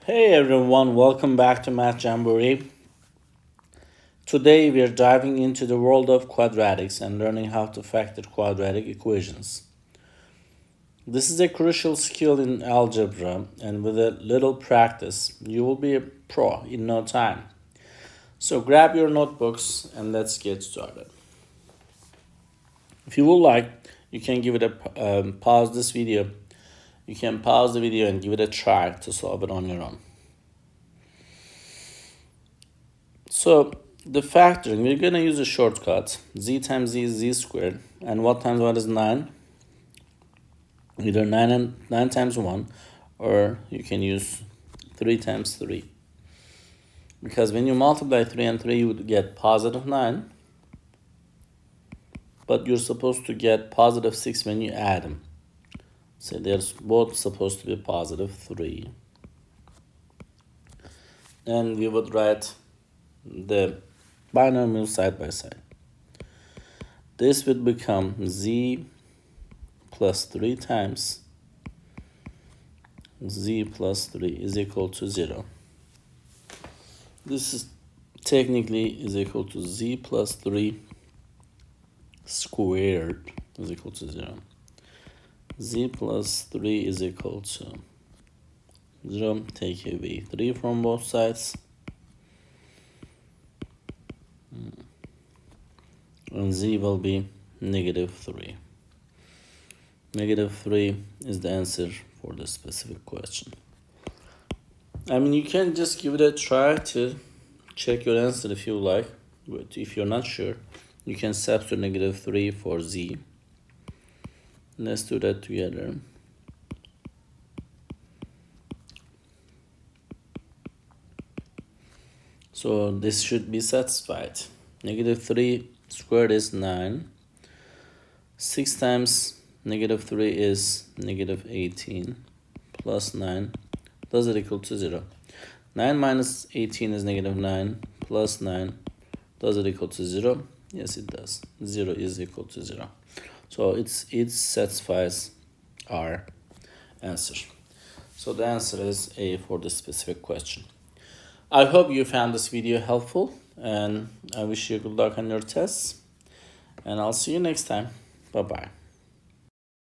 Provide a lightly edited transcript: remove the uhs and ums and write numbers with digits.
Hey everyone, welcome back to Math Jamboree. Today we are diving into the world of quadratics and learning how to factor quadratic equations. This is a crucial skill in algebra, and with a little practice, you will be a pro in no time. So grab your notebooks and let's get started. If you would like, you can give it a pause this video. You can pause the video and give it a try to solve it on your own. So the factoring, we're going to use a shortcut. Z times z is z squared. And what times what is 9? Either 9 times 1, or you can use 3 times 3. Because when you multiply 3 and 3, you would get positive 9. But you're supposed to get positive 6 when you add them. So they're both supposed to be positive 3. And we would write the binomial side by side. This would become z plus 3 times z plus 3 is equal to 0. This is technically is equal to z plus 3 squared is equal to 0. Z plus 3 is equal to 0. Take away 3 from both sides. And z will be negative 3. Negative 3 is the answer for the specific question. I mean, you can just give it a try to check your answer if you like. But if you're not sure, you can substitute negative 3 for z. Let's do that together. So this should be satisfied. Negative 3 squared is 9. 6 times negative 3 is negative 18. Plus 9. Does it equal to 0? 9 minus 18 is negative 9. Plus 9. Does it equal to 0? Yes, it does. 0 is equal to 0. So it satisfies our answer. So the answer is A for this specific question. I hope you found this video helpful, and I wish you good luck on your tests. And I'll see you next time. Bye-bye.